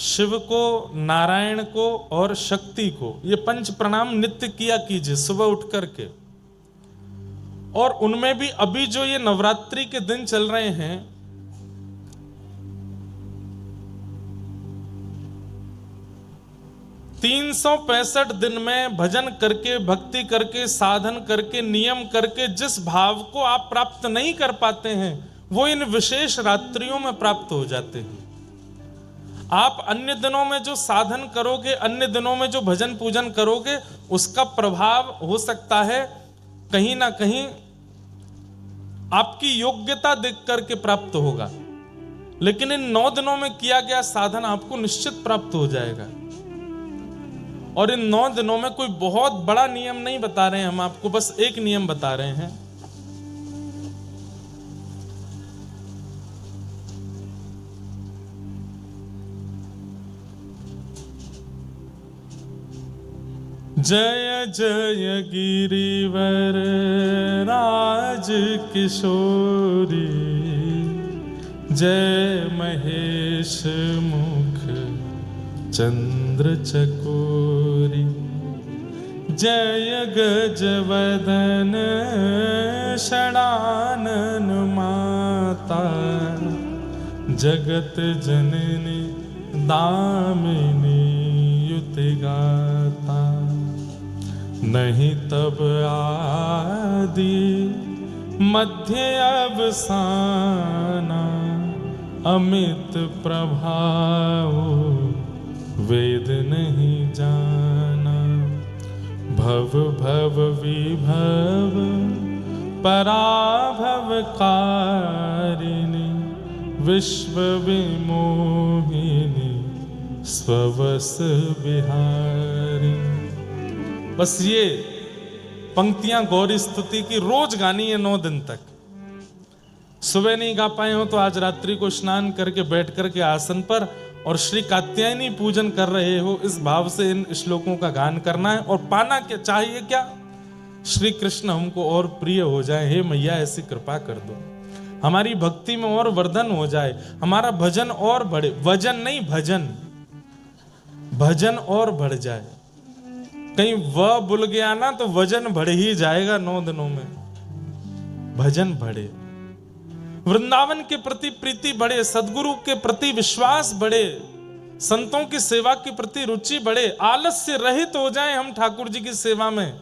शिव को, नारायण को और शक्ति को, ये पंच प्रणाम नित्य किया कीजिए सुबह उठ करके। और उनमें भी अभी जो ये नवरात्रि के दिन चल रहे हैं, 365 दिन में भजन करके, भक्ति करके, साधन करके, नियम करके जिस भाव को आप प्राप्त नहीं कर पाते हैं, वो इन विशेष रात्रियों में प्राप्त हो जाते हैं। आप अन्य दिनों में जो साधन करोगे, अन्य दिनों में जो भजन पूजन करोगे, उसका प्रभाव हो सकता है कहीं ना कहीं आपकी योग्यता देख करके प्राप्त होगा, लेकिन इन 9 दिनों में किया गया साधन आपको निश्चित प्राप्त हो जाएगा। और इन 9 दिनों में कोई बहुत बड़ा नियम नहीं बता रहे हैं हम आपको, बस एक नियम बता रहे हैं। जय जय गिरिवर राज किशोरी, जय महेश मुख चंद्र चकोरी, जय गजवदन षडानन माता, जगत जननी दामिनी युति गाता। नहीं तब आदि मध्य अवसाना, अमित प्रभाव वेद नहीं जाना। भव भव विभव पराभव कारिणी, विश्व विमोहिनी स्ववस बिहारी। बस ये पंक्तियां गौरी स्तुति की रोज गानी है 9 दिन तक। सुबह नहीं गा पाए हो तो आज रात्रि को स्नान करके बैठ करके आसन पर और श्री कात्यायनी पूजन कर रहे हो, इस भाव से इन श्लोकों का गान करना है। और पाना क्या चाहिए? क्या? श्री कृष्ण हमको और प्रिय हो जाए। हे मैया ऐसी कृपा कर दो, हमारी भक्ति में और वर्धन हो जाए, हमारा भजन और बढ़े। वजन नहीं, भजन, भजन और बढ़ जाए। कहीं वह भूल गया ना तो वजन बढ़ ही जाएगा 9 दिनों में। भजन बढ़े, वृंदावन के प्रति प्रीति बढ़े, सदगुरु के प्रति विश्वास बढ़े, संतों की सेवा के प्रति रुचि बढ़े, आलस्य रहित हो जाए हम ठाकुर जी की सेवा में।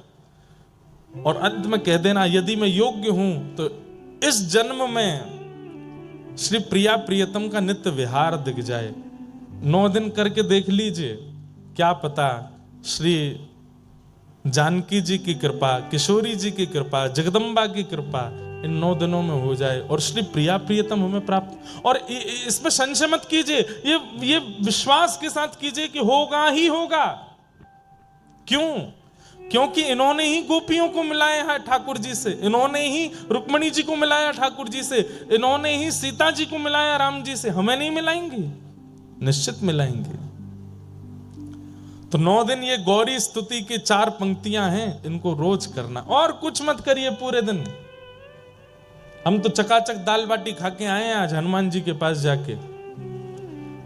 और अंत में कह देना, यदि मैं योग्य हूं तो इस जन्म में श्री प्रिया प्रियतम का नित्य विहार दिख जाए। 9 दिन करके देख लीजिए, क्या पता श्री जानकी जी की कृपा, किशोरी जी की कृपा, जगदम्बा की कृपा इन 9 दिनों में हो जाए और श्री प्रिया प्रियतम हमें प्राप्त। और इसमें संशय मत कीजिए, ये विश्वास के साथ कीजिए कि होगा ही होगा। क्यों? क्योंकि इन्होंने ही गोपियों को मिलाया है ठाकुर जी से, इन्होंने ही रुक्मणी जी को मिलाया ठाकुर जी से, इन्होंने ही सीता जी को मिलाया राम जी से। हमें नहीं मिलाएंगे? निश्चित मिलाएंगे। तो 9 दिन ये गौरी स्तुति की 4 पंक्तियां हैं, इनको रोज करना और कुछ मत करिए पूरे दिन। हम तो चकाचक दाल बाटी खा के आए हैं आज हनुमान जी के पास जाके।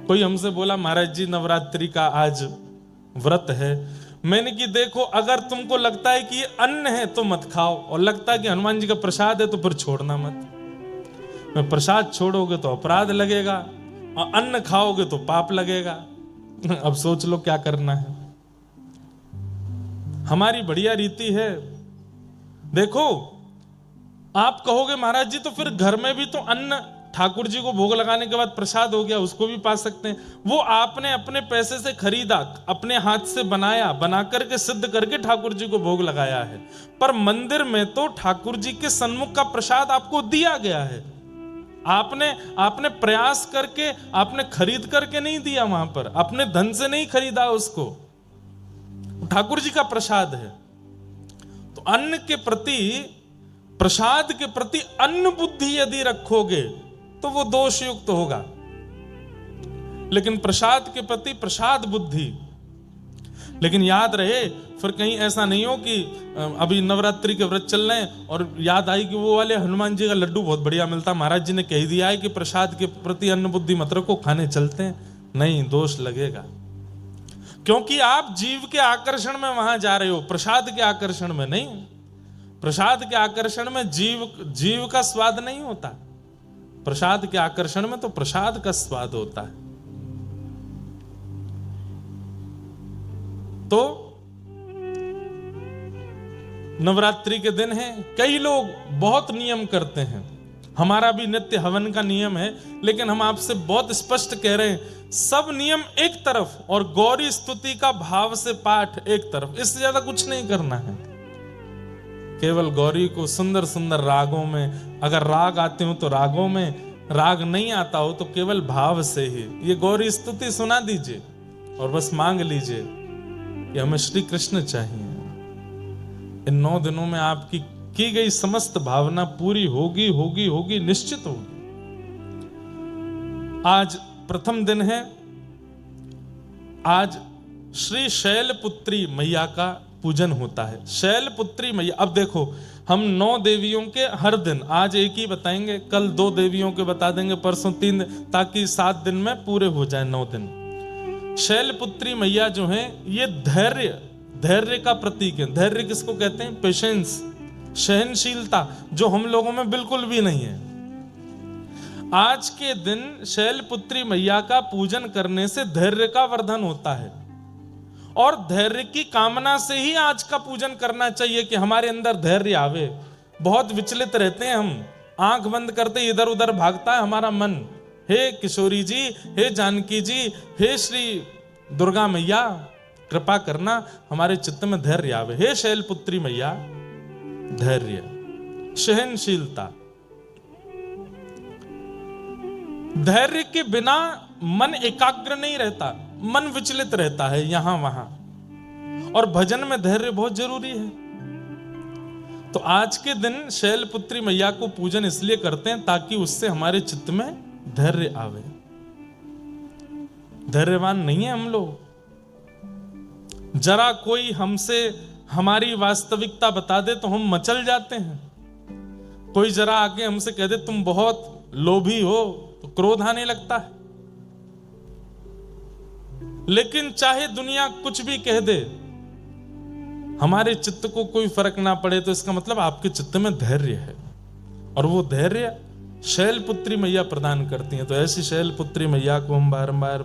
कोई हमसे बोला महाराज जी नवरात्रि का आज व्रत है। मैंने कि देखो, अगर तुमको लगता है कि ये अन्न है तो मत खाओ, और लगता है कि हनुमान जी का प्रसाद है तो फिर छोड़ना मत। मैं प्रसाद छोड़ोगे तो अपराध लगेगा और अन्न खाओगे तो पाप लगेगा। अब सोच लो क्या करना है। हमारी बढ़िया रीति है। देखो, आप कहोगे महाराज जी तो फिर घर में भी तो अन्न ठाकुर जी को भोग लगाने के बाद प्रसाद हो गया, उसको भी पा सकते हैं। वो आपने अपने पैसे से खरीदा, अपने हाथ से बनाया, बना करके सिद्ध करके ठाकुर जी को भोग लगाया है। पर मंदिर में तो ठाकुर जी के सन्मुख का प्रसाद आपको दिया गया है। आपने प्रयास करके, आपने खरीद करके नहीं दिया, वहां पर अपने धन से नहीं खरीदा उसको। ठाकुर जी का प्रसाद है। तो अन्न के प्रति, प्रसाद के प्रति अन्न बुद्धि यदि रखोगे तो वो दोष युक्त होगा, लेकिन प्रसाद के प्रति प्रसाद बुद्धि। लेकिन याद रहे, फिर कहीं ऐसा नहीं हो कि अभी नवरात्रि के व्रत चल रहे हैं और याद आई कि वो वाले हनुमान जी का लड्डू बहुत बढ़िया मिलता, महाराज जी ने कह दिया है कि प्रसाद के प्रति अन्न बुद्धि मत रखो, खाने चलते हैं। नहीं, दोष लगेगा, क्योंकि आप जीव के आकर्षण में वहां जा रहे हो, प्रसाद के आकर्षण में नहीं। प्रसाद के आकर्षण में जीव का स्वाद नहीं होता, प्रसाद के आकर्षण में तो प्रसाद का स्वाद होता है। तो नवरात्रि के दिन है, कई लोग बहुत नियम करते हैं, हमारा भी नित्य हवन का नियम है, लेकिन हम आपसे बहुत स्पष्ट कह रहे हैं, सब नियम एक तरफ और गौरी स्तुति का भाव से पाठ एक तरफ, इससे ज्यादा कुछ नहीं करना है। केवल गौरी को सुंदर सुंदर रागों में, अगर राग आते हो तो रागों में, राग नहीं आता हो तो केवल भाव से ही ये गौरी स्तुति सुना दीजिए और बस मांग लीजिए कि हमें श्री कृष्ण चाहिए। इन 9 दिनों में आपकी की गई समस्त भावना पूरी होगी होगी होगी, निश्चित होगी। आज प्रथम दिन है, आज श्री शैलपुत्री मैया का पूजन होता है। शैलपुत्री मैया, अब देखो हम 9 देवियों के हर दिन, आज एक ही बताएंगे, कल 2 देवियों के बता देंगे, परसों 3, ताकि 7 दिन में पूरे हो जाए 9 दिन। शैलपुत्री मैया जो है ये धैर्य का प्रतीक है। धैर्य किसको कहते हैं? पेशेंस, सहनशीलता, जो हम लोगों में बिल्कुल भी नहीं है। आज के दिन शैलपुत्री मैया का पूजन करने से धैर्य का वर्धन होता है, और धैर्य की कामना से ही आज का पूजन करना चाहिए कि हमारे अंदर धैर्य आवे। बहुत विचलित रहते हैं हम, आंख बंद करते इधर उधर भागता है हमारा मन। हे किशोरी जी, हे जानकी जी, हे श्री दुर्गा मैया, कृपा करना हमारे चित्त में धैर्य आवे। हे शैलपुत्री मैया, धैर्य, सहनशीलता। धैर्य के बिना मन एकाग्र नहीं रहता, मन विचलित रहता है यहां वहां, और भजन में धैर्य बहुत जरूरी है। तो आज के दिन शैलपुत्री मैया को पूजन इसलिए करते हैं ताकि उससे हमारे चित्त में धैर्य आवे। धैर्यवान नहीं है हम लोग, जरा कोई हमसे हमारी वास्तविकता बता दे तो हम मचल जाते हैं। कोई जरा आके हमसे कह दे तुम बहुत लोभी हो तो क्रोध आने लगता है। लेकिन चाहे दुनिया कुछ भी कह दे, हमारे चित्त को कोई फर्क ना पड़े, तो इसका मतलब आपके चित्त में धैर्य है, और वो धैर्य शैलपुत्री मैया प्रदान करती हैं। तो ऐसी शैलपुत्री मैया को हम बारंबार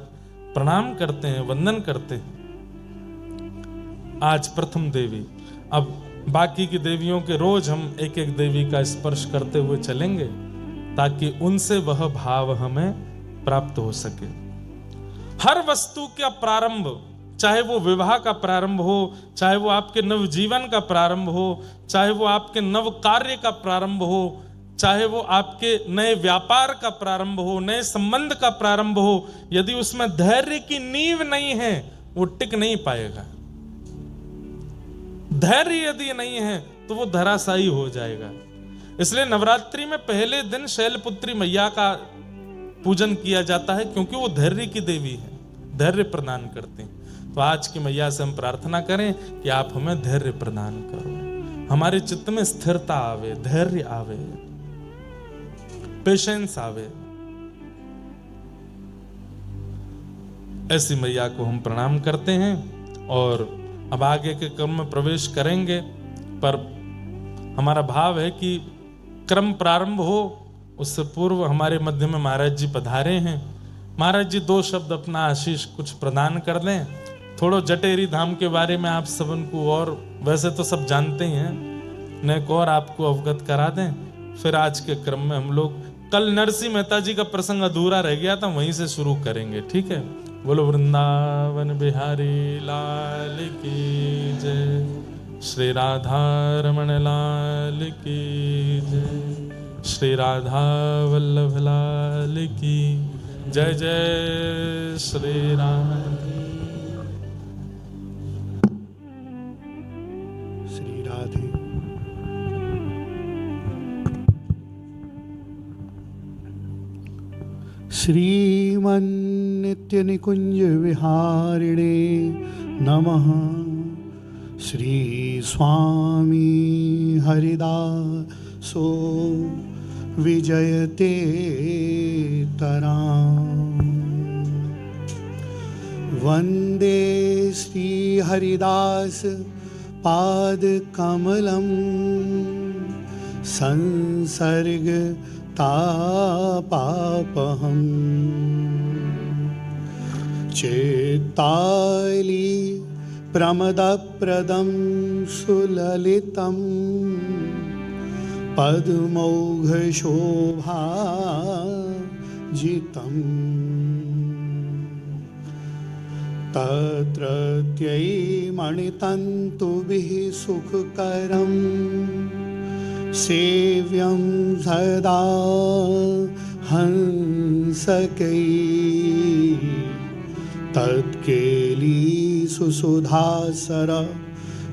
प्रणाम करते हैं, वंदन करते हैं। आज प्रथम देवी, अब बाकी की देवियों के रोज हम एक एक देवी का स्पर्श करते हुए चलेंगे ताकि उनसे वह भाव हमें प्राप्त हो सके। हर वस्तु का प्रारंभ, चाहे वो विवाह का प्रारंभ हो, चाहे वो आपके नवजीवन का प्रारंभ हो, चाहे वो आपके नव कार्य का प्रारंभ हो, चाहे वो आपके नए व्यापार का प्रारंभ हो, नए संबंध का प्रारंभ हो, यदि उसमें धैर्य की नींव नहीं है वो टिक नहीं पाएगा। धैर्य यदि नहीं है तो वो धराशायी हो जाएगा। इसलिए नवरात्रि में पहले दिन शैलपुत्री मैया का पूजन किया जाता है, क्योंकि वो धैर्य की देवी है, धैर्य प्रदान करते हैं। तो आज की मैया से हम प्रार्थना करें कि आप हमें धैर्य प्रदान करो, हमारे चित्त में स्थिरता आवे, धैर्य आवे, पेशेंस आवे। ऐसी मैया को हम प्रणाम करते हैं और अब आगे के क्रम में प्रवेश करेंगे। पर हमारा भाव है कि क्रम प्रारंभ हो उससे पूर्व हमारे मध्य में महाराज जी पधारे हैं। महाराज जी 2 शब्द अपना आशीष कुछ प्रदान कर दें, थोड़ा जटेरी धाम के बारे में आप सबन को, और वैसे तो सब जानते ही हैं, नेक और आपको अवगत करा दें। फिर आज के क्रम में हम लोग, कल नरसिंह मेहता जी का प्रसंग अधूरा रह गया था, वहीं से शुरू करेंगे, ठीक है। बोलो वृंदावन बिहारी लाल की जय, श्री राधा रमण लाल की जय, श्री राधा वल्लभ लाल की जय। जय श्री राम। श्री राधे। श्रीमन्नित्य निकुंज विहारिणे नमः। श्री स्वामी हरिदासो विजयते तराम। वन्दे श्रीहरिदास पादकमलं संसर्गतापापहम् चेत्ताली प्रमदप्रदं सुललितं पद्मौघशोभाजितं तत्रत्यै मणितन्तुभिः सुखकरं सेव्यं सदा हंसकैः तत्केलीसुसुधासर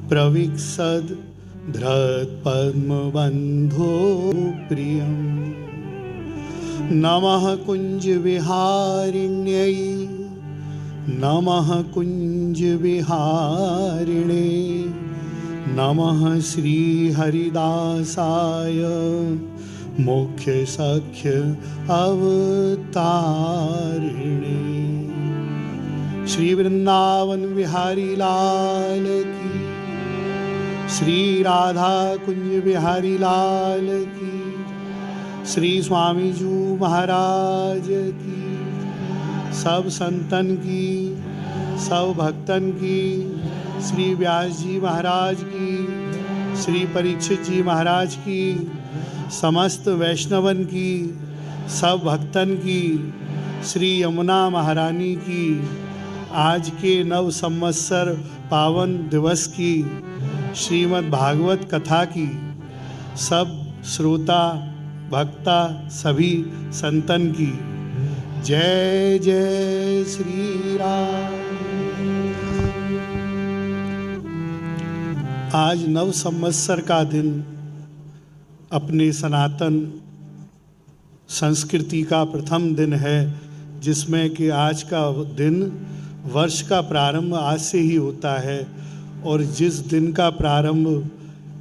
प्रविक्षद धृत्पद्मबन्धो प्रियं नमः कुञ्जविहारिण्यै नमः कुञ्जविहारिणे नमः श्रीहरिदासाय मुख्यसख्य अवतारिणे। श्री वृंदावन बिहारी लाल की, श्री राधा कुंज बिहारी लाल की, श्री स्वामी जी महाराज की, सब संतन की, सब भक्तन की, श्री व्यास जी महाराज की, श्री परीक्षित जी महाराज की, समस्त वैष्णवन की, सब भक्तन की, श्री यमुना महारानी की, आज के नव संवत्सर पावन दिवस की, श्रीमद् भागवत कथा की, सब श्रोता भक्ता सभी संतन की जय जय श्री राम। आज नव संवत्सर का दिन अपने सनातन संस्कृति का प्रथम दिन है, जिसमें कि आज का दिन वर्ष का प्रारंभ आज से ही होता है। और जिस दिन का प्रारंभ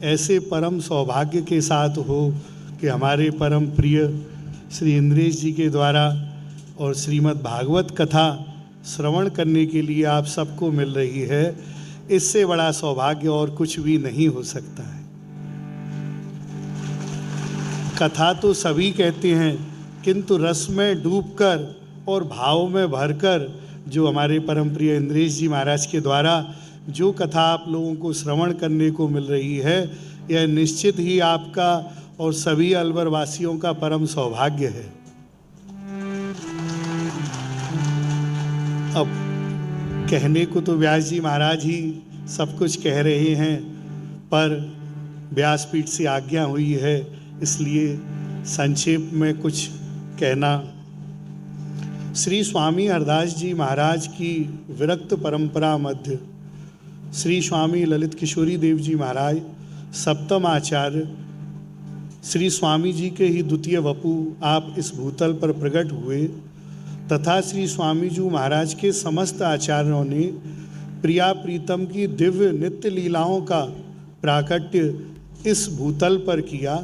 ऐसे परम सौभाग्य के साथ हो कि हमारे परम प्रिय श्री इंद्रेश जी के द्वारा और श्रीमद् भागवत कथा श्रवण करने के लिए आप सबको मिल रही है, इससे बड़ा सौभाग्य और कुछ भी नहीं हो सकता है। कथा तो सभी कहते हैं, किंतु रस में डूबकर और भाव में भरकर जो हमारे परम प्रिय इंद्रेश जी महाराज के द्वारा जो कथा आप लोगों को श्रवण करने को मिल रही है, यह निश्चित ही आपका और सभी अलवर वासियों का परम सौभाग्य है। अब कहने को तो व्यास जी महाराज ही सब कुछ कह रहे हैं, पर व्यासपीठ से आज्ञा हुई है, इसलिए संक्षेप में कुछ कहना। श्री स्वामी हरदास जी महाराज की विरक्त परंपरा मध्य श्री स्वामी ललित किशोरी देव जी महाराज सप्तम आचार्य, श्री स्वामी जी के ही द्वितीय वपु आप इस भूतल पर प्रकट हुए, तथा श्री स्वामी जी महाराज के समस्त आचार्यों ने प्रिया प्रीतम की दिव्य नित्य लीलाओं का प्राकट्य इस भूतल पर किया।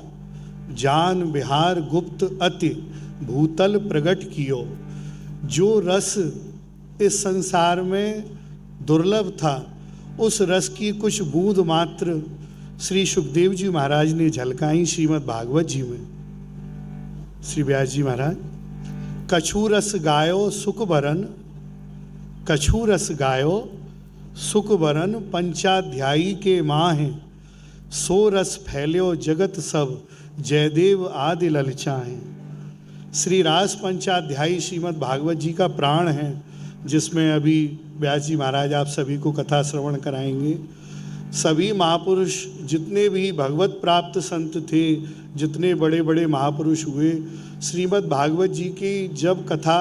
जान बिहार गुप्त अति भूतल प्रकट कियो, जो रस इस संसार में दुर्लभ था, उस रस की कुछ बूंद मात्र श्री सुखदेव जी महाराज ने झलकाई श्रीमद् भागवत जी में। श्री व्यास जी महाराज कछु रस गायो सुख बरन, कछु रस गायो सुख बरन पंचाध्यायी के माहे, सो रस फैल्यो जगत सब जयदेव आदि ललचाएं। श्री रास पंचाध्यायी श्रीमद् भागवत जी का प्राण है, जिसमें अभी व्यास जी महाराज आप सभी को कथा श्रवण कराएंगे। सभी महापुरुष जितने भी भगवत प्राप्त संत थे, जितने बड़े बड़े महापुरुष हुए, श्रीमद् भागवत जी की जब कथा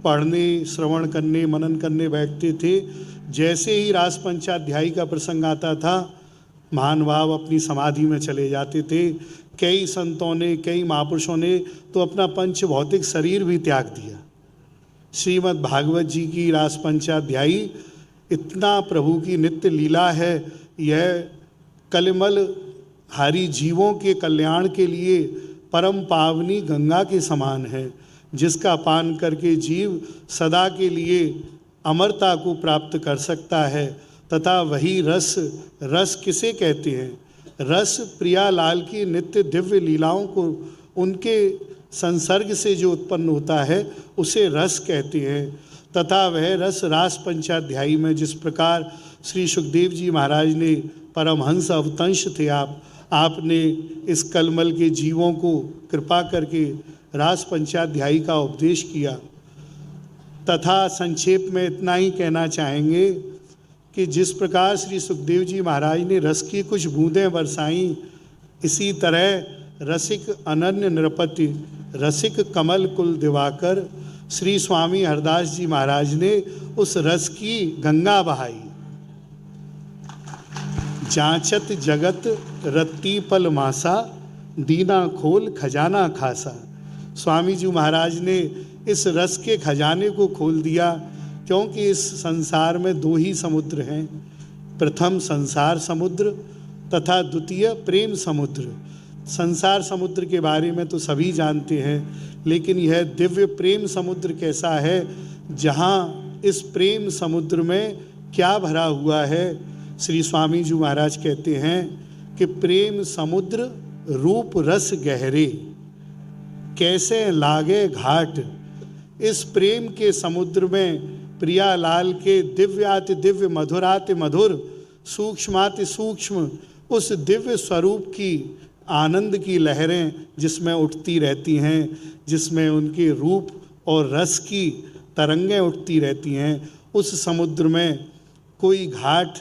पढ़ने श्रवण करने मनन करने बैठते थे, जैसे ही रास पंचाध्यायी का प्रसंग आता था, महानुभाव अपनी समाधि में चले जाते थे। कई संतों ने, कई महापुरुषों ने तो अपना पंच भौतिक शरीर भी त्याग दिया। श्रीमद् भागवत जी की रास पंचाध्यायी इतना प्रभु की नित्य लीला है, यह कलिमल हारी जीवों के कल्याण के लिए परम पावनी गंगा के समान है, जिसका पान करके जीव सदा के लिए अमरता को प्राप्त कर सकता है। तथा वही रस, रस किसे कहते हैं? रस प्रियालाल की नित्य दिव्य लीलाओं को उनके संसर्ग से जो उत्पन्न होता है उसे रस कहते हैं। तथा वह रस रास पंचाध्यायी में जिस प्रकार श्री सुखदेव जी महाराज ने, परमहंस अवतंश थे आपने इस कलमल के जीवों को कृपा करके रास पंचाध्यायी का उपदेश किया। तथा संक्षेप में इतना ही कहना चाहेंगे कि जिस प्रकार श्री सुखदेव जी महाराज ने रस की कुछ बूंदें बरसाईं, इसी तरह रसिक अनन्य नृपति, रसिक कमल कुल दिवाकर श्री स्वामी हरदास जी महाराज ने उस रस की गंगा बहाई। जांचत जगत रत्ती पल मासा, दीना खोल खजाना खासा। स्वामी जी महाराज ने इस रस के खजाने को खोल दिया, क्योंकि इस संसार में दो ही समुद्र हैं, प्रथम संसार समुद्र तथा द्वितीय प्रेम समुद्र। संसार समुद्र के बारे में तो सभी जानते हैं, लेकिन यह दिव्य प्रेम समुद्र कैसा है, जहाँ इस प्रेम समुद्र में क्या भरा हुआ है। श्री स्वामी जी महाराज कहते हैं कि प्रेम समुद्र रूप रस गहरे, कैसे लागे घाट। इस प्रेम के समुद्र में प्रियालाल के दिव्याति दिव्य, मधुराति मधुर, सूक्ष्माति सूक्ष्म उस दिव्य स्वरूप की आनंद की लहरें जिसमें उठती रहती हैं, जिसमें उनके रूप और रस की तरंगें उठती रहती हैं, उस समुद्र में कोई घाट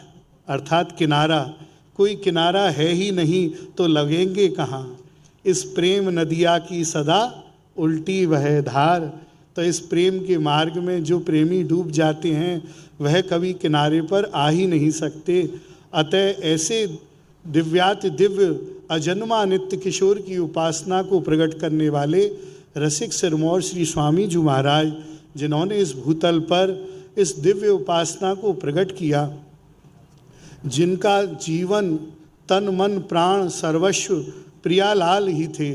अर्थात किनारा, कोई किनारा है ही नहीं तो लगेंगे कहाँ। इस प्रेम नदिया की सदा उल्टी वह धार। तो इस प्रेम के मार्ग में जो प्रेमी डूब जाते हैं वह कभी किनारे पर आ ही नहीं सकते। अतः ऐसे दिव्याति दिव्य अजन्मा नित्य किशोर की उपासना को प्रकट करने वाले रसिक सिरमौर श्री स्वामी जी महाराज, जिन्होंने इस भूतल पर इस दिव्य उपासना को प्रकट किया, जिनका जीवन तन मन प्राण सर्वस्व प्रियालाल ही थे,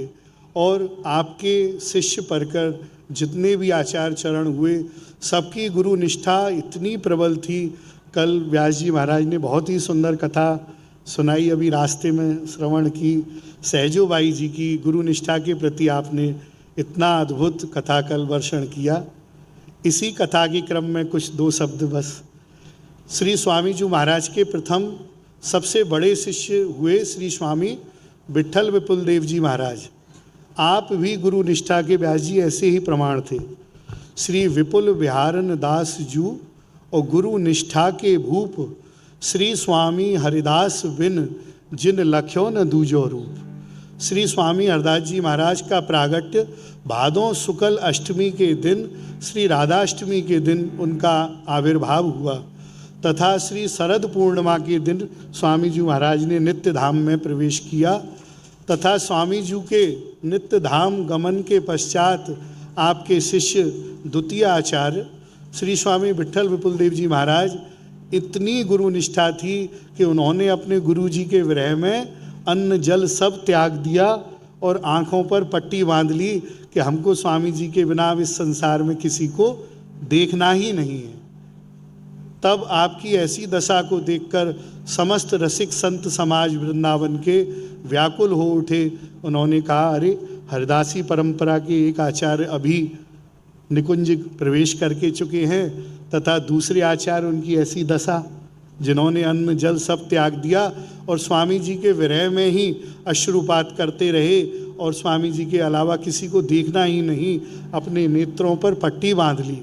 और आपके शिष्य परकर जितने भी आचार्य चरण हुए सबकी गुरु निष्ठा इतनी प्रबल थी। कल व्यास जी महाराज ने बहुत ही सुंदर कथा सुनाई, अभी रास्ते में श्रवण की। सहजोबाई जी की गुरु निष्ठा के प्रति आपने इतना अद्भुत कथा कल वर्षण किया। इसी कथा के क्रम में कुछ दो शब्द बस। श्री स्वामी जी महाराज के प्रथम सबसे बड़े शिष्य हुए श्री स्वामी विट्ठल विपुल देव जी महाराज। आप भी गुरु निष्ठा के व्यास जी ऐसे ही प्रमाण थे। श्री विपुल विहारन दास जू और गुरु निष्ठा के भूप, श्री स्वामी हरिदास बिन जिन लख्यो न दूजो रूप। श्री स्वामी हरदास जी महाराज का प्रागट्य भादों शुक्ल अष्टमी के दिन, श्री राधाष्टमी के दिन उनका आविर्भाव हुआ, तथा श्री शरद पूर्णिमा के दिन स्वामी जी महाराज ने नित्य धाम में प्रवेश किया। तथा स्वामी जी के नित्य धाम गमन के पश्चात आपके शिष्य द्वितीय आचार्य श्री स्वामी विट्ठल विपुल देव जी महाराज, इतनी गुरु निष्ठा थी कि उन्होंने अपने गुरु जी के विरह में अन्न जल सब त्याग दिया और आँखों पर पट्टी बांध ली कि हमको स्वामी जी के बिना इस संसार में किसी को देखना ही नहीं है। तब आपकी ऐसी दशा को देखकर समस्त रसिक संत समाज वृंदावन के व्याकुल हो उठे। उन्होंने कहा, अरे हरदासी परंपरा के एक आचार्य अभी निकुंज प्रवेश करके चुके हैं, तथा दूसरे आचार्य उनकी ऐसी दशा, जिन्होंने अन्न जल सब त्याग दिया और स्वामी जी के विरह में ही अश्रुपात करते रहे और स्वामी जी के अलावा किसी को देखना ही नहीं, अपने नेत्रों पर पट्टी बांध ली।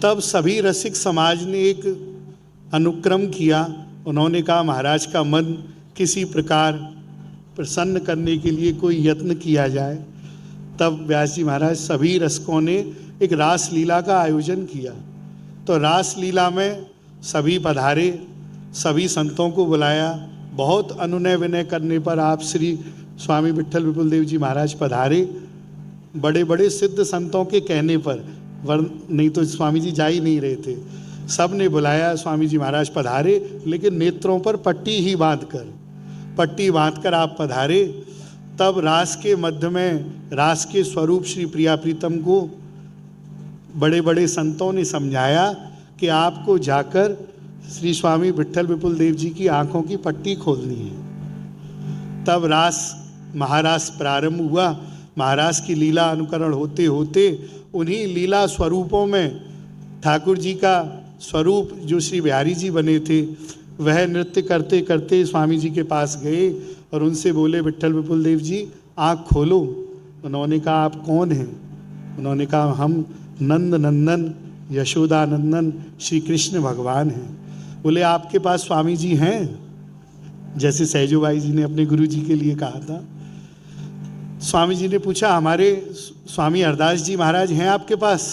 तब सभी रसिक समाज ने एक अनुक्रम किया। उन्होंने कहा, महाराज का मन किसी प्रकार प्रसन्न करने के लिए कोई यत्न किया जाए। तब व्यास जी महाराज सभी रसिकों ने एक रास लीला का आयोजन किया। तो रास लीला में सभी पधारे, सभी संतों को बुलाया। बहुत अनुनय विनय करने पर आप श्री स्वामी विट्ठल विपुल देव जी महाराज पधारे। बड़े बड़े सिद्ध संतों के कहने पर, नहीं तो स्वामी जी जा ही नहीं रहे थे। सब ने बुलाया, स्वामी जी महाराज पधारे, लेकिन नेत्रों पर पट्टी ही बांधकर आप पधारे। तब रास के मध्य में रास के स्वरूप श्री प्रिया प्रीतम को बड़े बड़े संतों ने समझाया कि आपको जाकर श्री स्वामी विट्ठल विपुल देव जी की आंखों की पट्टी खोलनी है। तब रास महारास प्रारंभ हुआ। महाराज की लीला अनुकरण होते होते उन्हीं लीला स्वरूपों में ठाकुर जी का स्वरूप जो श्री बिहारी जी बने थे वह नृत्य करते करते स्वामी जी के पास गए और उनसे बोले, विट्ठल विपुल देव जी आँख खोलो। उन्होंने कहा, आप कौन हैं? उन्होंने कहा, हम नंद नंदन यशोदा नंदन श्री कृष्ण भगवान हैं। बोले, आपके पास स्वामी जी हैं? जैसे सहजोबाई जी ने अपने गुरु जी के लिए कहा था। स्वामी जी ने पूछा, हमारे स्वामी हरदास जी महाराज हैं आपके पास?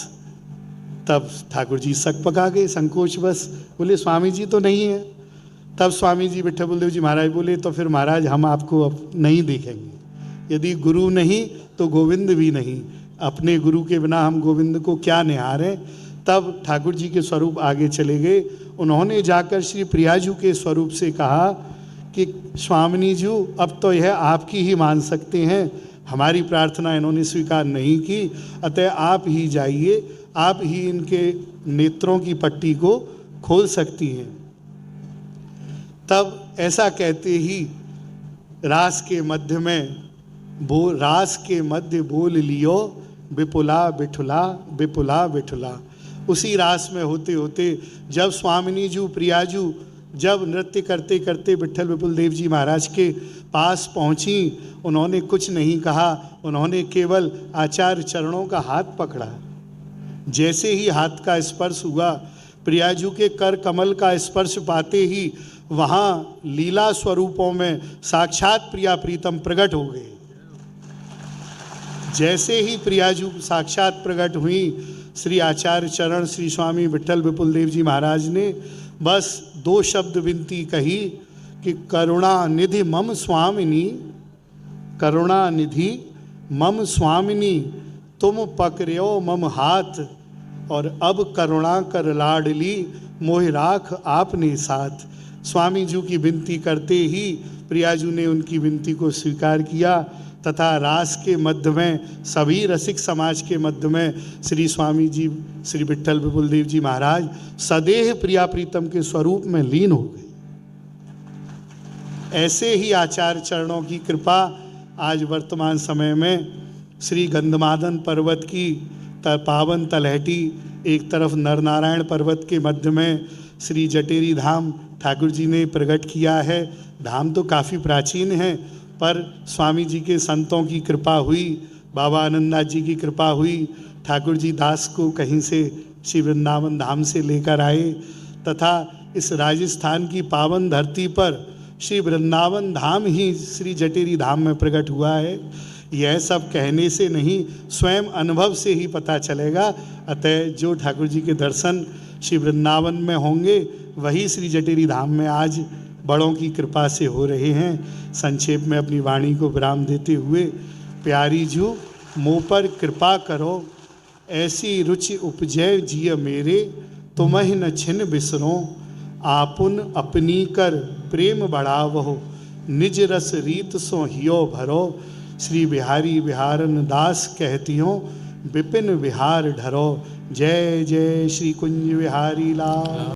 तब ठाकुर जी सक पका गए संकोच बस, बोले स्वामी जी तो नहीं है। तब स्वामी जी विट्ठल विपुल देव जी महाराज बोले, तो फिर महाराज हम आपको अब नहीं देखेंगे। यदि गुरु नहीं तो गोविंद भी नहीं, अपने गुरु के बिना हम गोविंद को क्या निहारें। तब ठाकुर जी के स्वरूप आगे चले गए। उन्होंने जाकर श्री प्रियाजू के स्वरूप से कहा कि स्वामिनी जी अब तो यह आपकी ही मान सकते हैं, हमारी प्रार्थना इन्होंने स्वीकार नहीं की, अतः आप ही जाइए, आप ही इनके नेत्रों की पट्टी को खोल सकती हैं। तब ऐसा कहते ही रास के मध्य बोल लियो विपुला बिठुला विपुला बिठुला। उसी रास में होते होते जब स्वामिनी जी प्रियाजू जब नृत्य करते करते विट्ठल विपुल देव जी महाराज के पास पहुंची, उन्होंने कुछ नहीं कहा, उन्होंने केवल आचार्य चरणों का हाथ पकड़ा। जैसे ही हाथ का स्पर्श हुआ, प्रियाजू के कर कमल का स्पर्श पाते ही वहाँ लीला स्वरूपों में साक्षात प्रिया प्रीतम प्रकट हो गए। जैसे ही प्रियाजू साक्षात प्रकट हुई, श्री आचार्य चरण श्री स्वामी विट्ठल विपुल देव जी महाराज ने बस 2 शब्द विनती कही कि करुणा निधि मम स्वामिनी, करुणा निधि मम स्वामिनी, तुम पकड़ो मम हाथ और अब करुणा कर लाडली, मोह राख आपने साथ। स्वामी जी की विनती करते ही प्रियाजू ने उनकी विनती को स्वीकार किया तथा रास के मध्य में सभी रसिक समाज के मध्य में श्री स्वामी जी श्री विट्ठल विपुल देव जी महाराज सदेह प्रिया प्रीतम के स्वरूप में लीन हो गए। ऐसे ही आचार्य चरणों की कृपा आज वर्तमान समय में श्री गंधमादन पर्वत की पावन तलहटी, एक तरफ नरनारायण पर्वत के मध्य में श्री जटेरी धाम ठाकुर जी ने प्रकट किया है। धाम तो काफ़ी प्राचीन है, पर स्वामी जी के संतों की कृपा हुई, बाबा आनंदनाथ जी की कृपा हुई, ठाकुर जी दास को कहीं से श्री वृंदावन धाम से लेकर आए तथा इस राजस्थान की पावन धरती पर श्री वृंदावन धाम ही श्री जटेरी धाम में प्रकट हुआ है। यह सब कहने से नहीं, स्वयं अनुभव से ही पता चलेगा। अतः जो ठाकुर जी के दर्शन श्री वृंदावन में होंगे वही श्री जटेरी धाम में आज बड़ों की कृपा से हो रहे हैं। संक्षेप में अपनी वाणी को विराम देते हुए, प्यारी जू मुँह पर कृपा करो, ऐसी रुचि उपजय जिय मेरे, तुम्हें न छिन बिसरो, आपुन अपनी कर प्रेम बढ़ावो, निज रस रीत सो हियो भरो। श्री बिहारी बिहारन दास कहतियों, विपिन विहार ढरो। जय जय श्री कुंज बिहारी लाल।